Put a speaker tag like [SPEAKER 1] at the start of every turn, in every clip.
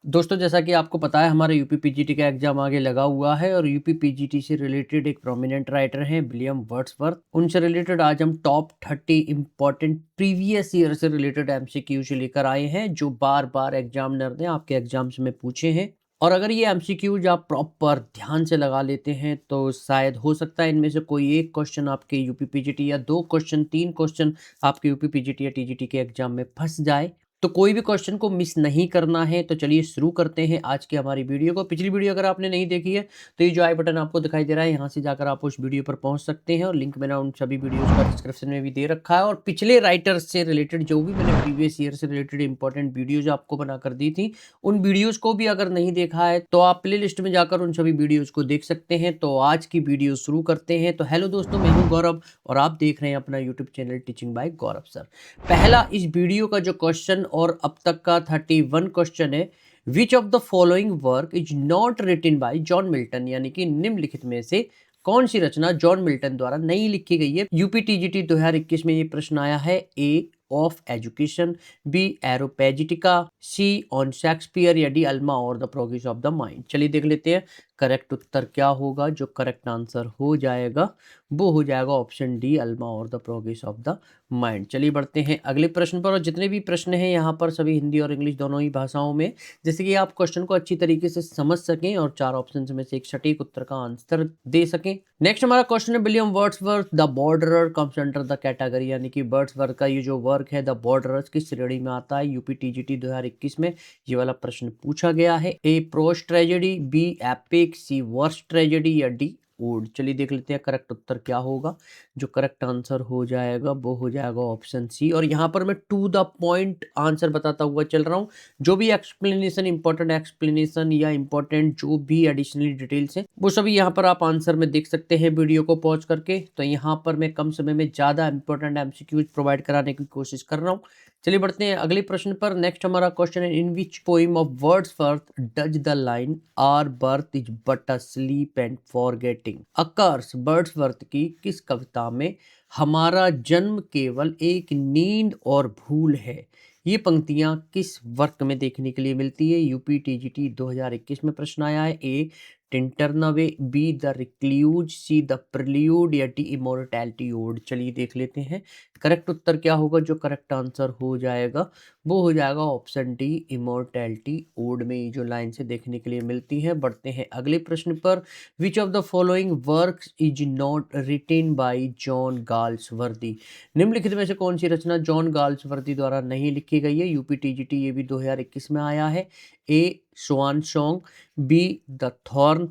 [SPEAKER 1] दोस्तों जैसा कि आपको पता है हमारा यूपी पीजीटी का एग्जाम आगे लगा हुआ है और यूपी पीजीटी से रिलेटेड एक प्रोमिनेंट राइटर हैं विलियम वर्ड्सवर्थ। उनसे रिलेटेड आज हम टॉप 30 इंपॉर्टेंट प्रीवियस ईयर से रिलेटेड एमसीक्यूज लेकर आए हैं जो बार बार एग्जामिनर ने आपके एग्जाम्स में पूछे हैं। और अगर ये एमसीक्यूज आप प्रॉपर ध्यान से लगा लेते हैं तो शायद हो सकता है इनमें से कोई एक क्वेश्चन आपके यूपी पीजीटी या 2 क्वेश्चन 3 क्वेश्चन आपके यूपी पीजीटी या टीजीटी के एग्जाम में फंस जाए। तो कोई भी क्वेश्चन को मिस नहीं करना है। तो चलिए शुरू करते हैं आज की हमारी वीडियो को। पिछली वीडियो अगर आपने नहीं देखी है तो ये जो आई बटन आपको दिखाई दे रहा है यहाँ से जाकर आप उस वीडियो पर पहुंच सकते हैं और लिंक मैंने उन सभी वीडियोस का डिस्क्रिप्शन में भी दे रखा है। और पिछले राइटर्स से रिलेटेड जो भी मैंने प्रीवियस ईयर से रिलेटेड इंपॉर्टेंट वीडियोज आपको बनाकर दी थी उन वीडियोज को भी अगर नहीं देखा है तो आप प्ले लिस्ट में जाकर उन सभी वीडियोज को देख सकते हैं। तो आज की वीडियो शुरू करते हैं। तो हेलो दोस्तों, मैं हूँ गौरव और आप देख रहे हैं अपना यूट्यूब चैनल टीचिंग बाय गौरव सर। पहला इस वीडियो का जो क्वेश्चन और अब तक का 31 क्वेश्चन है, which of the following work is not written by John Milton, यानी कि निम्नलिखित में से कौन सी रचना जॉन मिल्टन द्वारा नहीं लिखी गई है। यूपी टीजीटी 2021 में ये प्रश्न आया है। A of education, B Areopagitica, C on Shakespeare या डी अल्मा और the progress of the mind. चलिए देख लेते हैं करेक्ट उत्तर क्या होगा। जो करेक्ट आंसर हो जाएगा वो हो जाएगा ऑप्शन डी अल्मा और the progress of the mind. चलिए बढ़ते हैं अगले प्रश्न पर। और जितने भी प्रश्न हैं यहाँ पर सभी हिंदी और इंग्लिश दोनों ही भाषाओं में, जैसे कि आप क्वेश्चन को अच्छी तरीके से समझ सकें और 4 ऑप्शन में से एक सटीक उत्तर का आंसर दे सकें। नेक्स्ट हमारा क्वेश्चन है, William Wordsworth the borderer comes under the category, यानी कि वर्ड्सवर्थ का ये जो वर्क है द बॉर्डरर्स किस श्रेणी में आता है। यूपी टीजीटी 2021 में ये वाला प्रश्न पूछा गया है। ए प्रोस्ट tragedy, be epic, C worst tragedy या डी ओड। चलिए देख लेते हैं करेक्ट उत्तर क्या होगा। जो करेक्ट आंसर हो जाएगा वो हो जाएगा ऑप्शन सी। और यहाँ पर मैं टू द पॉइंट आंसर बताता हुआ चल रहा हूँ। जो भी एक्सप्लेनेशन, इंपॉर्टेंट एक्सप्लेनेशन या इंपॉर्टेंट जो भी एडिशनल डिटेल्स हैं वो सभी यहाँ पर आप आंसर में देख सकते हैं वीडियो को पॉज करके। तो यहाँ पर मैं कम समय में ज़्यादा इंपॉर्टेंट एमसीक्यूज प्रोवाइड कराने की कोशिश कर रहा हूँ। चलिए बढ़ते हैं अगले प्रश्न पर। नेक्स्ट हमारा क्वेश्चन है, in which poem of Wordsworth does the line our birth is but a sleep and forgetting occurs. Wordsworth की किस कविता में हमारा जन्म केवल एक नींद और भूल है, ये पंक्तियां किस वर्क में देखने के लिए मिलती है। यूपी टीजीटी 2021 में प्रश्न आया है। A Tintern Abbey, B the recluse, C the prelude या डी इमोर्टैलिटी ओड। चलिए देख लेते हैं करेक्ट उत्तर क्या होगा। जो करेक्ट आंसर हो जाएगा वो हो जाएगा ऑप्शन डी इमोर्टैलिटी ओड में ये जो लाइन से देखने के लिए मिलती है। बढ़ते हैं अगले प्रश्न पर। Which of the following works is not written by John Galsworthy, निम्नलिखित में से कौन सी रचना जॉन गाल्सवर्दी द्वारा नहीं लिखी गई है। यूपी टीजीटी ये भी 2021 में आया है। A swan song, B the thorn,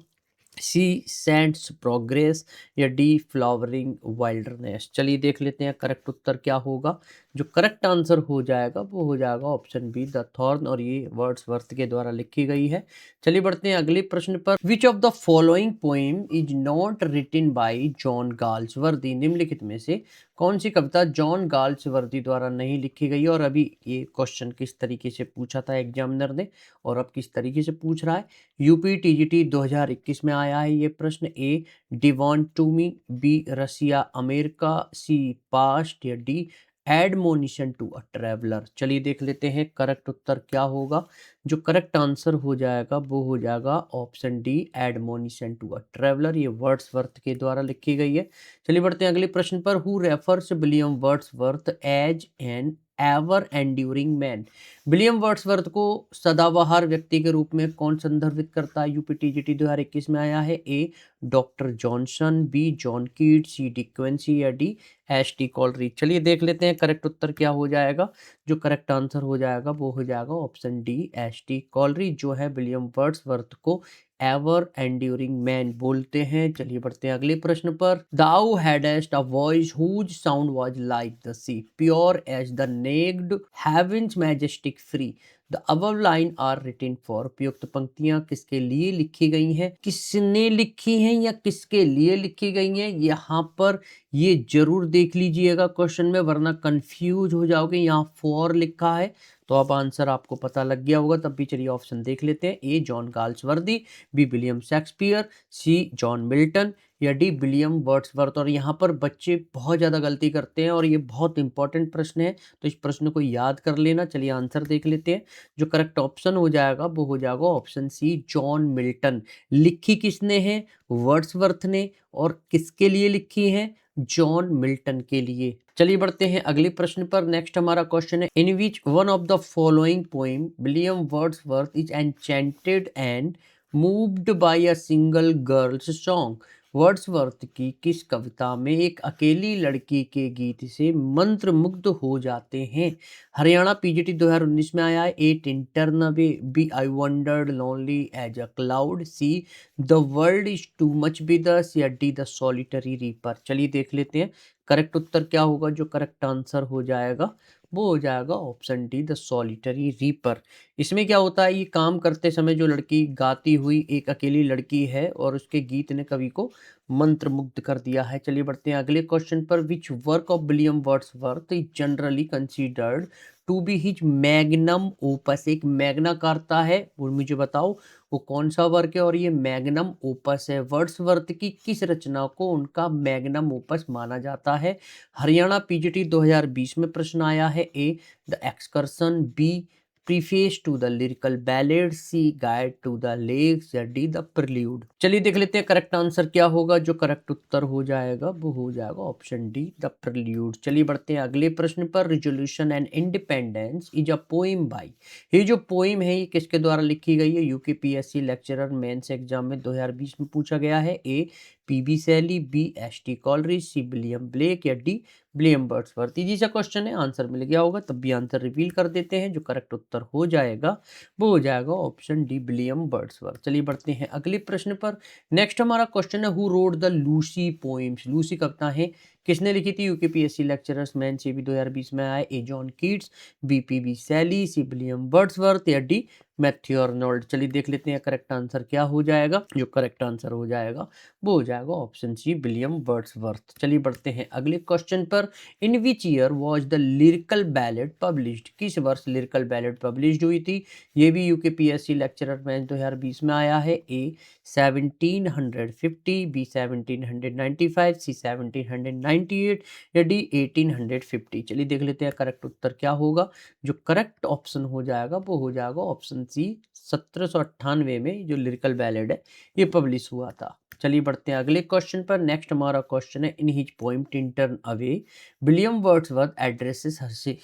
[SPEAKER 1] C saints progress या डी फ्लावरिंग वाइल्डरनेस। चलिए देख लेते हैं करेक्ट उत्तर क्या होगा। जो करेक्ट आंसर हो जाएगा वो हो जाएगा ऑप्शन बी द थॉर्न, और ये वर्ड्सवर्थ के द्वारा लिखी गई है। चलिए बढ़ते हैं अगले प्रश्न पर। Which of the following poem is not written by John Galsworthy, निम्नलिखित में से कौन सी कविता जॉन गाल्सवर्दी द्वारा नहीं लिखी गई है। और अभी ये क्वेश्चन किस तरीके से पूछा था एग्जामिनर ने और अब किस तरीके से पूछ रहा है। यूपी टीजीटी 2021 में आया है ये प्रश्न। A devon to me, B Russia America, C past या D admonition to a traveller. चलिए देख लेते हैं करेक्ट उत्तर क्या होगा। जो करेक्ट आंसर हो जाएगा वो हो जाएगा option D admonition to a traveller. ये वर्ड्सवर्थ के द्वारा लिखी गई है। चलिए बढ़ते हैं अगले प्रश्न पर। Who refers William Wordsworth as an ever enduring man, William Wordsworth को सदाबहार व्यक्ति के रूप में कौन संदर्भित करता है। यूपी टीजीटी 2021 में आया है। ए डॉक्टर जॉनसन, बी जॉन कीट, सी डी क्वेंसी या डी एस टी कॉलरी। चलिए देख लेते हैं करेक्ट उत्तर क्या हो जाएगा। जो करेक्ट आंसर हो जाएगा वो हो जाएगा option D S T Coleridge, जो है विलियम वर्ड्सवर्थ को एवर एंड्यूरिंग मैन बोलते हैं। चलिए बढ़ते हैं अगले प्रश्न पर। Thou hadst a voice whose sound was like the sea, pure as the naked heavens majestic free, the above lines are written for. उपयुक्त पंक्तियां किसके लिए लिखी गई हैं, किसने लिखी हैं या किसके लिए लिखी गई हैं। यहाँ पर ये जरूर देख लीजिएगा क्वेश्चन में, वरना कंफ्यूज हो जाओगे। यहाँ फॉर लिखा है तो अब आंसर आपको पता लग गया होगा। तब भी चलिए ऑप्शन देख लेते हैं। A John Galsworthy, B William Shakespeare, C John Milton या डी विलियम वर्ड्सवर्थ। और यहाँ पर बच्चे बहुत ज़्यादा गलती करते हैं और ये बहुत इंपॉर्टेंट प्रश्न है, तो इस प्रश्न को याद कर लेना। चलिए आंसर देख लेते हैं। जो करेक्ट ऑप्शन हो जाएगा वो हो जाएगा ऑप्शन सी जॉन मिल्टन। लिखी किसने है? वर्ड्सवर्थ ने। और किसके लिए लिखी है? जॉन मिल्टन के लिए। चलिए बढ़ते हैं अगले प्रश्न पर। नेक्स्ट हमारा क्वेश्चन है, in which one of the following poem William Wordsworth is enchanted and moved by a single girls song. Wordsworth की किस कविता में एक अकेली लड़की के गीत से मंत्र मुग्ध हो जाते हैं? हरियाणा पीजीटी 2019 में आया है। A Tintern Abbey, B I wandered lonely as a cloud, C the world is too much with us या डी द सॉलिटरी रीपर। चलिए देख लेते हैं करेक्ट उत्तर क्या होगा। जो करेक्ट आंसर हो जाएगा वो हो जाएगा option D the solitary reaper. इसमें क्या होता है, ये काम करते समय जो लड़की गाती हुई एक अकेली लड़की है और उसके गीत ने कवि को मंत्रमुग्ध कर दिया है। चलिए बढ़ते हैं अगले क्वेश्चन पर। Which work of William Wordsworth is generally considered to be his magnum opus. एक मैग्ना कार्ता है, वो मुझे बताओ वो कौन सा वर्क है और ये मैग्नम ओपस है। वर्ड्सवर्थ की किस रचना को उनका मैग्नम ओपस माना जाता है? हरियाणा पीजीटी 2020 में प्रश्न आया है। A the excursion, B preface to the lyrical ballad, C guide to the lakes या डी द प्रिल्यूड। चलिए देख लेते हैं करेक्ट आंसर क्या होगा। जो करेक्ट उत्तर हो जाएगा वो हो जाएगा ऑप्शन डी द प्रिल्यूड। चलिए बढ़ते हैं अगले प्रश्न पर। Resolution and independence is a poem by. ये जो पोएम है ये किसके द्वारा लिखी गई है? यूकेपीएससी लेक्चरर मेंस एग्जाम में 2020 में पूछा गया है। A PB Shelley, B S T Coleridge, C William Blake या डी विलियम वर्ड्सवर्थ। इजी सा क्वेश्चन है, आंसर मिल गया होगा। तब भी आंसर रिवील कर देते हैं। जो करेक्ट उत्तर हो जाएगा वो हो जाएगा ऑप्शन डी विलियम वर्ड्सवर्थ। चलिए बढ़ते हैं अगले प्रश्न पर। नेक्स्ट हमारा क्वेश्चन है, who wrote the Lucy poems. Lucy कविता है किसने लिखी थी? यूकेपीएससी लेक्चरर्स मेंस ये भी 2020 में आया। ए जॉन कीट्स, बी पीबी सैली, सी विलियम वर्ड्सवर्थ या डी मैथ्यू अर्नोल्ड। चलिए देख लेते हैं करेक्ट आंसर क्या हो जाएगा। जो करेक्ट आंसर हो जाएगा वो हो जाएगा ऑप्शन सी विलियम वर्ड्सवर्थ। चलिए बढ़ते हैं अगले क्वेश्चन पर। In which year was the lyrical ballad published. किस वर्ष लिरिकल बैलेड पब्लिश्ड हुई थी? ये भी यूकेपीएससी लेक्चरर मेंस 2020 में आया है। ए 1750, बी 1795, सी 1798 या डी 1850। चलिए देख लेते हैं करेक्ट उत्तर क्या होगा। जो करेक्ट ऑप्शन हो जाएगा वो हो जाएगा ऑप्शन सी 1798 में जो लिरिकल बैलेड है ये पब्लिश हुआ था। चलिए बढ़ते हैं अगले क्वेश्चन पर। नेक्स्ट हमारा क्वेश्चन है, in his poem Tintern away William Wordsworth addresses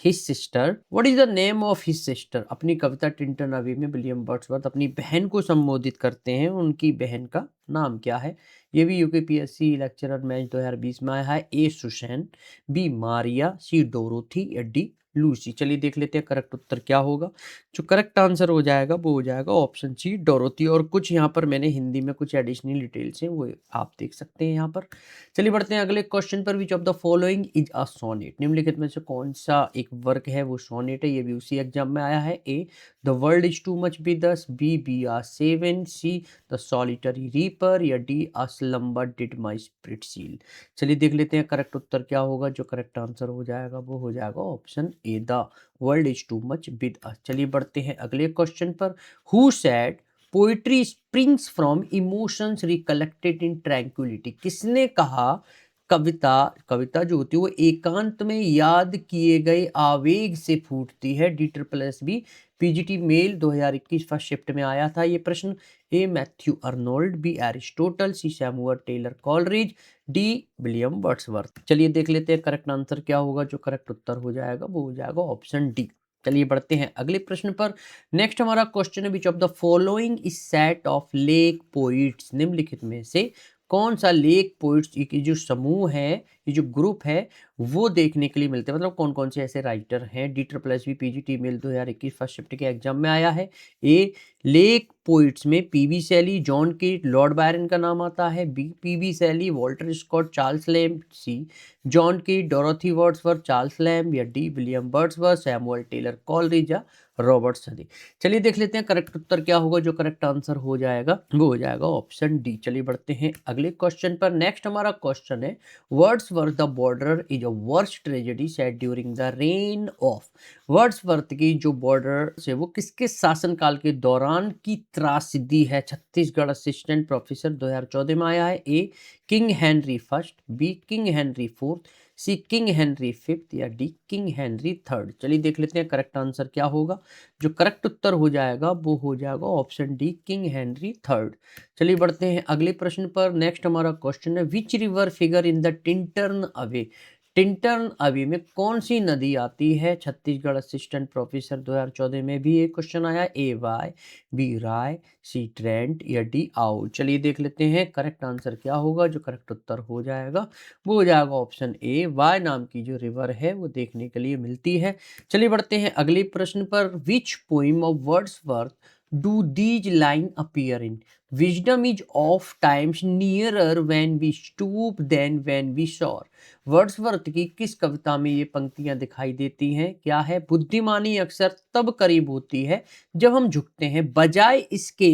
[SPEAKER 1] his sister, what is the name of his sister. अपनी कविता टिंटन अवे में विलियम वर्ड्सवर्थ अपनी बहन को संबोधित करते हैं, उनकी बहन का नाम क्या है? ये भी यूकेपीएससी लेक्चरर मैच 2020 में आया है। ए सुसैन, बी मारिया, सी डोरोथी या डी लूसी। चलिए देख लेते हैं करेक्ट उत्तर क्या होगा। जो करेक्ट आंसर हो जाएगा वो हो जाएगा ऑप्शन सी डोरोथी। और कुछ यहाँ पर मैंने हिंदी में कुछ एडिशनल डिटेल्स हैं वो आप देख सकते हैं यहाँ पर। चलिए बढ़ते हैं अगले क्वेश्चन पर। Which of the following is a sonnet. निम्नलिखित में से कौन सा एक वर्क है वो सोनेट है? ये भी उसी एग्जाम में आया है। A the world is too much with us, B we are seven, C the solitary reaper या D a slumber did my spirit seal. चलिए देख लेते हैं करेक्ट उत्तर क्या होगा। जो करेक्ट आंसर हो जाएगा वो हो जाएगा option A the world is too much with अस। चलिए बढ़ते हैं अगले क्वेश्चन पर। Who said poetry springs from emotions recollected in tranquillity. किसने कहा कविता कविता जो होती है वो एकांत में याद किए गए आवेग से फूटती है? D triple S B PGT male 2021 first shift में आया था ये प्रश्न। A Matthew Arnold, B Aristotle, C Samuel Taylor Coleridge, D William Wordsworth. चलिए देख लेते हैं करेक्ट आंसर क्या होगा। जो करेक्ट उत्तर हो जाएगा वो हो जाएगा ऑप्शन डी। चलिए बढ़ते हैं अगले प्रश्न पर। नेक्स्ट हमारा क्वेश्चन है, which of the following is set of lake poets. निम्नलिखित में से कौन सा लेक पोइट्स की जो समूह है, ये जो ग्रुप है वो देखने के लिए मिलते हैं? मतलब कौन कौन से ऐसे राइटर हैं? D triple S B PGT male 2021 first shift के एग्जाम में आया है। ए लेक पोइट्स में PB Shelley, John Keats, Lord Byron का नाम आता है। B PB Shelley, Walter Scott, Charles Lamb, C John Keats, Dorothy Wordsworth, Charles Lamb या D William Wordsworth, Samuel Taylor Coleridge या रॉबर्ट सदी। चलिए देख लेते हैं करेक्ट उत्तर क्या होगा। जो करेक्ट आंसर हो जाएगा वो हो जाएगा ऑप्शन डी। चलिए बढ़ते हैं अगले क्वेश्चन पर। नेक्स्ट हमारा क्वेश्चन है, words Wordsworth the border is a worst tragedy set during the rain of. Wordsworth की जो बॉर्डर से वो किसके शासनकाल के दौरान की त्रासदी है? छत्तीसगढ़ असिस्टेंट प्रोफेसर 2014 में आया है। A king Henry first, B king Henry fourth, C king Henry fifth या डी किंग हेनरी थर्ड। चलिए देख लेते हैं करेक्ट आंसर क्या होगा। जो करेक्ट उत्तर हो जाएगा वो हो जाएगा option D king Henry third. चलिए बढ़ते हैं अगले प्रश्न पर। नेक्स्ट हमारा क्वेश्चन है which river figure in the Tintern Abbey. Tintern Abbey में कौन सी नदी आती है? छत्तीसगढ़ असिस्टेंट प्रोफेसर 2014 में भी एक क्वेश्चन आया। ए वाई, बी राय, सी ट्रेंट या डी आओ। चलिए देख लेते हैं करेक्ट आंसर क्या होगा। जो करेक्ट उत्तर हो जाएगा वो हो जाएगा ऑप्शन ए वाई नाम की जो रिवर है वो देखने के लिए मिलती है। चलिए बढ़ते हैं अगले प्रश्न पर। Which poem of Wordsworth do these line appear in? Wisdom is of times nearer when we stoop than when we soar. Wordsworth की किस कविता में ये पंक्तियां दिखाई देती हैं? क्या है? बुद्धिमानी अक्सर तब करीब होती है जब हम झुकते हैं बजाय इसके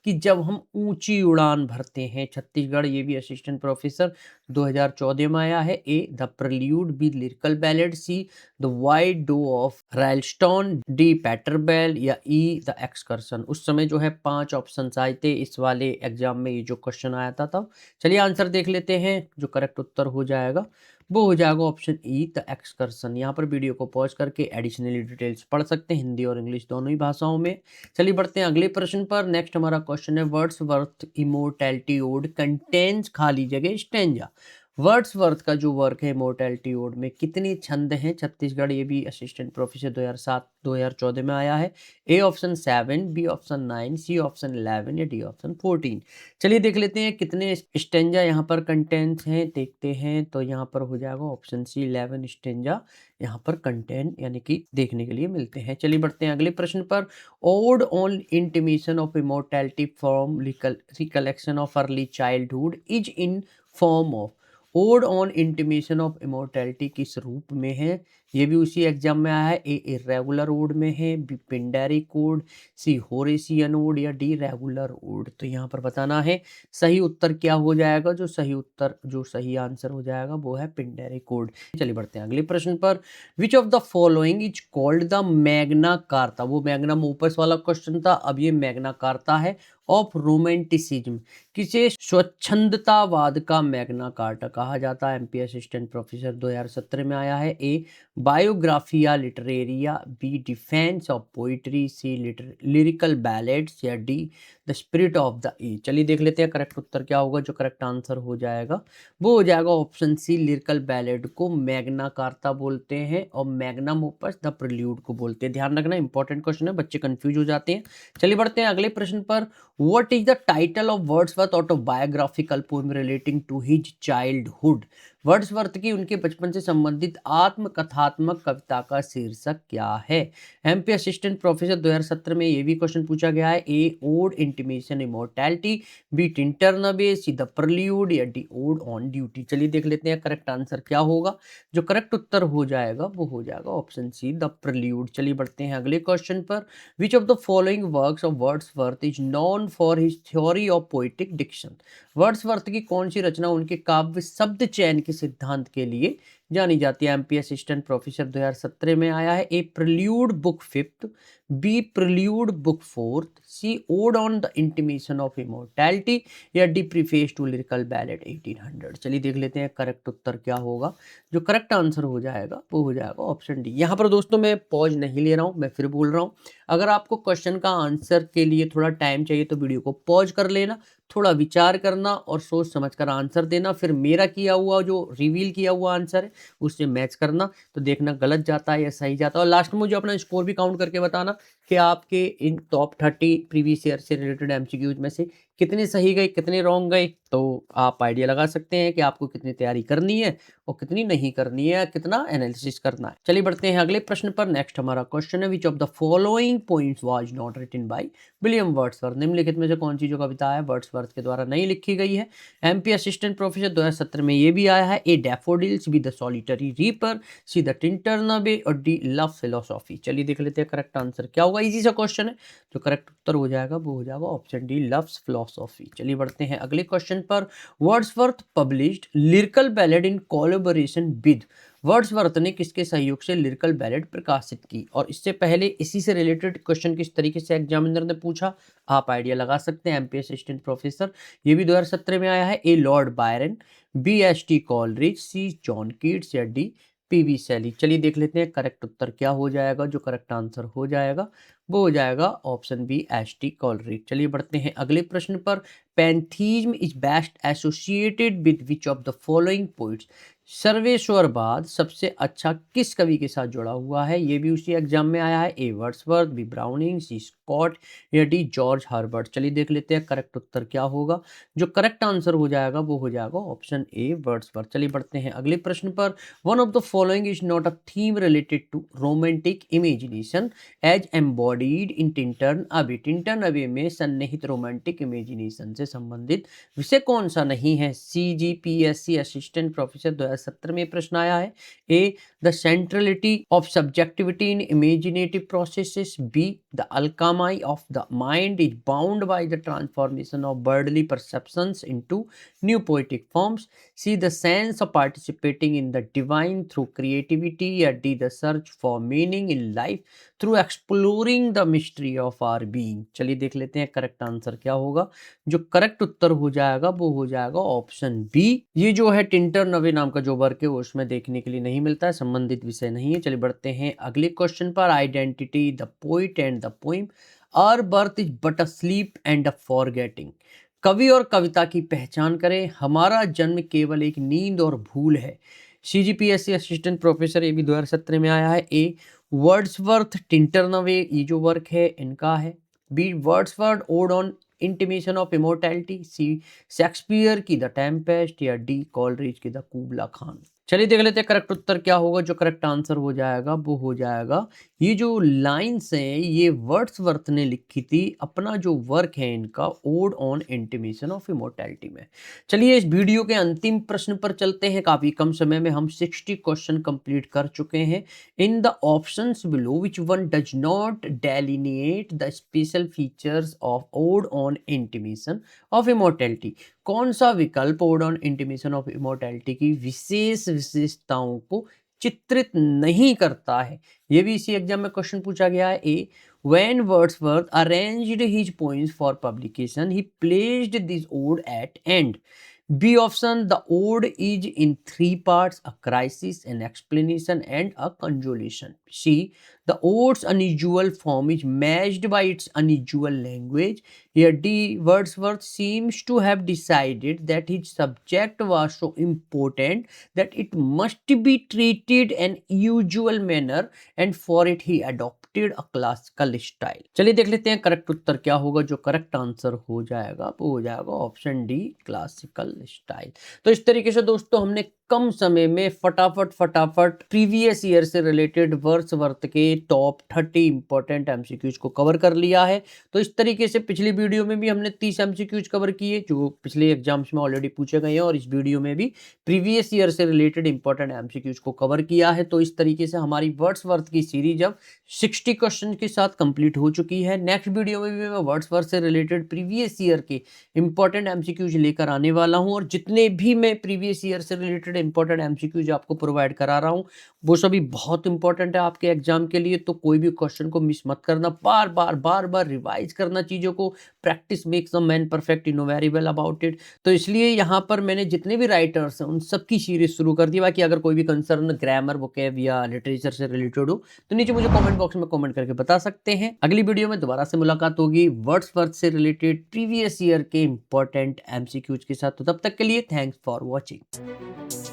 [SPEAKER 1] कि जब हम ऊंची उड़ान भरते हैं। छत्तीसगढ़ ये भी असिस्टेंट प्रोफेसर 2014 में आया है। A the prelude, B lyrical ballad, C the white doe of Rylstone, D Peter Bell या ई द एक्सकर्सन। उस समय जो है 5 ऑप्शन आए थे इस वाले एग्जाम में ये जो क्वेश्चन आया था तब। चलिए आंसर देख लेते हैं। जो करेक्ट उत्तर हो जाएगा वो हो जाएगा ऑप्शन ई द एक्सकर्सन। यहाँ पर वीडियो को पॉज करके एडिशनली डिटेल्स पढ़ सकते हैं हिंदी और इंग्लिश दोनों ही भाषाओं में। चलिए बढ़ते हैं अगले प्रश्न पर। नेक्स्ट हमारा क्वेश्चन है वर्ड्सवर्थ इमोर्टैलिटी ओड कंटेन्स खाली जगह स्टेंजा। वर्ड्सवर्थ का जो वर्क है इमोर्टैलिटी ओड में कितने छंद हैं? छत्तीसगढ़ ये भी असिस्टेंट प्रोफेसर 2007-2014 में आया है। A option 7, B option 9, C option 11 या डी ऑप्शन 14। चलिए देख लेते हैं कितने स्टेंजा यहाँ पर कंटेंट्स हैं। देखते हैं तो यहाँ पर हो जाएगा ऑप्शन सी 11 स्टेंजा यहाँ पर कंटेंट यानी कि देखने के लिए मिलते हैं। चलिए बढ़ते हैं अगले प्रश्न पर। Odd on intimation of immortality from recollection of early childhood is in form of. Ode on intimation of immortality किस रूप में है? ये भी उसी एग्जाम में आया है। ए इर्रेगुलर ओड में है, बी पिंडेरिक ओड, सी होरेसियन ओड या डी रेगुलर ओड। तो यहाँ पर बताना है सही उत्तर क्या हो जाएगा। जो सही आंसर हो जाएगा वो है पिंडेरिक ओड। चलिए बढ़ते हैं अगले प्रश्न पर। Which of the following is called the magna carta. वो मैग्नम ओपस वाला क्वेश्चन था, अब ये मैग्ना कार्ता है ऑफ रोमांटिसिज्म। किसे स्वच्छंदतावाद का मैग्ना कार्टा कहा जाता है? एमपी असिस्टेंट प्रोफेसर 2017 में आया है। A biographia literaria, B defence of poetry, C lyrical ballads या D the spirit of the age. चलिए देख लेते हैं करेक्ट उत्तर क्या होगा। जो करेक्ट आंसर हो जाएगा वो हो जाएगा ऑप्शन सी लिरिकल बैलेड को मैग्ना कार्ता बोलते हैं और मैग्नम ओपस द प्रिल्यूड को बोलते हैं। ध्यान रखना इंपॉर्टेंट क्वेश्चन है, बच्चे कंफ्यूज हो जाते हैं। चलिए बढ़ते हैं अगले प्रश्न पर। What is the title of Wordsworth autobiographical poem relating to his childhood. Wordsworth की उनके बचपन से संबंधित आत्मकथात्मक कविता का शीर्षक क्या है? एमपी असिस्टेंट प्रोफेसर 2017 में ये भी क्वेश्चन पूछा गया है। A ode intimation immortality, B Tintern Abbey, C the prelude या डी ओड ऑन ड्यूटी। चलिए देख लेते हैं करेक्ट आंसर क्या होगा। जो करेक्ट उत्तर हो जाएगा वो हो जाएगा ऑप्शन सी द प्रल्यूड। चलिए बढ़ते हैं अगले क्वेश्चन पर। Which of the following works of Wordsworth is known for his theory of poetic diction. Wordsworth की कौन सी रचना उनके काव्य शब्द चयन के सिद्धांत के लिए जानी जाती है? एमपी असिस्टेंट प्रोफेसर 2017 में आया है। A prelude book 5th, B prelude book 4th, C ode on the intimation of immortality या D preface to lyrical ballad 1800। चलिए देख लेते हैं करेक्ट उत्तर क्या होगा। जो करेक्ट आंसर हो जाएगा वो हो जाएगा ऑप्शन डी। यहाँ पर दोस्तों मैं पॉज नहीं ले रहा हूँ, मैं फिर बोल रहा हूँ। अगर आपको क्वेश्चन का आंसर के लिए थोड़ा टाइम चाहिए तो वीडियो को पॉज कर लेना, थोड़ा विचार करना और सोच समझकर आंसर देना। फिर मेरा किया हुआ जो रिवील किया हुआ आंसर है उससे मैच करना, तो देखना गलत जाता है या सही जाता है। और लास्ट में मुझे अपना स्कोर भी काउंट करके बताना कि आपके इन टॉप 30 प्रीवियस ईयर से रिलेटेड एमसीक्यूज में से कितने सही गए कितने रॉन्ग गए। तो आप आइडिया लगा सकते हैं कि आपको कितनी तैयारी करनी है और कितनी नहीं करनी है, कितना एनालिसिस करना है। चलिए बढ़ते हैं अगले प्रश्न पर। नेक्स्ट हमारा क्वेश्चन है which of the following poems was not written by William Wordsworth. निम्नलिखित में से कौन सी जो कविता है वर्ड्सवर्थ के द्वारा नहीं लिखी गई है? एमपी असिस्टेंट प्रोफेसर 2017 में ये भी आया है। A daffodils, B the solitary reaper, C the Tintern Abbey और डी लव फिलोसॉफी। चलिए देख लेते हैं करेक्ट आंसर क्या होगा। होगा, इजी सा क्वेश्चन है। जो करेक्ट उत्तर हो जाएगा वो हो जाएगा ऑप्शन डी, लव्स फिलोसॉफी। चलिए बढ़ते हैं अगले क्वेश्चन पर। Wordsworth published lyrical ballad in collaboration with. Wordsworth ने किसके सहयोग से लिरिकल बैलेड प्रकाशित की? और इससे पहले इसी से रिलेटेड क्वेश्चन किस तरीके से एग्जामिनर ने पूछा, आप आइडिया लगा सकते हैं। एमपी असिस्टेंट प्रोफेसर, ये भी 2017 में आया है। A Lord Byron, B S T Coleridge, C John Keats या डी पीवी शैली। चलिए देख लेते हैं करेक्ट उत्तर क्या हो जाएगा। जो करेक्ट आंसर हो जाएगा वो हो जाएगा option B, S T Coleridge. चलिए बढ़ते हैं अगले प्रश्न पर। Pantheism is best associated with which of the following poets. सर्वेश्वरवाद सबसे अच्छा किस कवि के साथ जुड़ा हुआ है? ये भी उसी एग्जाम में आया है। ए वर्ड्सवर्थ, बी ब्राउनिंग, सी स्कॉट या डी जॉर्ज हर्बर्ट। चलिए देख लेते हैं करेक्ट उत्तर क्या होगा। जो करेक्ट आंसर हो जाएगा वो हो जाएगा ऑप्शन ए, वर्ड्सवर्थ। चलिए बढ़ते हैं अगले प्रश्न पर। One of the following is not a theme related to romantic imagination as embodied in Tintern Abbey. Tintern Abbey में सन्निहित रोमांटिक इमेजिनेशन से संबंधित विषय कौन सा नहीं है? CGPSC असिस्टेंट प्रोफेसर 2017 में प्रश्न आया है। A the centrality of subjectivity in imaginative processes, B the alchemy of the mind is bound by the transformation of worldly perceptions into new poetic forms, C the sense of participating in the divine through creativity या D the search for meaning in life through exploring the mystery of our being. चलिए देख लेते हैं correct answer क्या होगा। जो correct उत्तर हो जाएगा वो हो जाएगा ऑप्शन बी। ये जो है टिंटर नवे नाम का जो वर्क है वो उसमें देखने के लिए नहीं मिलता है, संबंधित विषय नहीं है। चलिए बढ़ते हैं अगले क्वेश्चन पर। Identity the poet and the poem, our birth is but a sleep and a forgetting. कवि और कविता की पहचान करें, हमारा जन्म केवल एक नींद और भूल है। CGPSC असिस्टेंट प्रोफेसर, ये भी 2017 में आया है। ए वर्ड्सवर्थ टिंटरनवे, ये जो वर्क है इनका है। B Wordsworth ode on intimation of immortality, C Shakespeare की द टेम्पेस्ट या डी कॉलरिज की द कुबला खान। चलिए देख लेते हैं करेक्ट उत्तर क्या होगा। जो करेक्ट आंसर हो जाएगा वो हो जाएगा, ये जो लाइन्स हैं ये वर्ड्सवर्थ ने लिखी थी अपना जो वर्क है इनका, odd on intimation of immortality में। चलिए इस वीडियो के अंतिम प्रश्न पर चलते हैं। काफी कम समय में हम 60 क्वेश्चन कंप्लीट कर चुके हैं। In the options below which one does not delineate the special features of ode on intimation of immortality. कौन सा विकल्प ode on intimation of immortality की विशेष विशेषताओं को चित्रित नहीं करता है? ये भी इसी एग्जाम में क्वेश्चन पूछा गया है। ए when Wordsworth arranged his poems for publication, he placed this ode at end. B option, the ode is in 3 parts, a crisis, an explanation, and a consolation. C, the ode's unusual form is matched by its unusual language. Here, D, Wordsworth seems to have decided that his subject was so important that it must be treated in usual manner, and for it he adopted a classical style. चलिए देख लेते हैं correct उत्तर क्या होगा। जो correct answer हो जाएगा वो हो जाएगा ऑप्शन डी, क्लासिकल स्टाइल। तो इस तरीके से दोस्तों हमने कम समय में फटाफट प्रीवियस ईयर से रिलेटेड वर्ड्सवर्थ के टॉप 30 इंपॉर्टेंट एमसीक्यूज को कवर कर लिया है। तो इस तरीके से पिछली वीडियो में भी हमने 30 एमसीक्यूज कवर किए जो पिछले एग्जाम्स में ऑलरेडी पूछे गए हैं, और इस वीडियो में भी प्रीवियस ईयर से रिलेटेड इंपॉर्टेंट एमसीक्यूज को कवर किया है। तो इस तरीके से हमारी वर्ड्सवर्थ की सीरीज अब 60 क्वेश्चन के साथ कंप्लीट हो चुकी है। नेक्स्ट वीडियो में भी मैं वर्ड्सवर्थ से रिलेटेड प्रीवियस ईयर के इंपॉर्टेंट एमसीक्यूज लेकर आने वाला हूं, और जितने भी मैं प्रीवियस ईयर से रिलेटेड इंपॉर्टेंट एमसीक्यूज आपको प्रोवाइड करा रहा हूं वो सभी बहुत इंपॉर्टेंट है आपके एग्जाम के लिए। तो कोई भी क्वेश्चन को मिस मत करना, बार बार रिवाइज करना चीजों को। Practice makes a man perfect, you know very well about it. तो इसलिए यहाँ पर मैंने जितने भी राइटर्स हैं उन सबकी सीरीज शुरू कर दी। बाकी अगर कोई भी कंसर्न ग्रामर, वोकैब या लिटरेचर से रिलेटेड हो तो नीचे मुझे कमेंट बॉक्स में कमेंट करके बता सकते हैं। अगली वीडियो में दोबारा से मुलाकात होगी वर्ड्सवर्थ से रिलेटेड प्रीवियस ईयर के इंपॉर्टेंट एमसीक्यूज के साथ। तो तब तक के लिए थैंक्स फॉर वॉचिंग।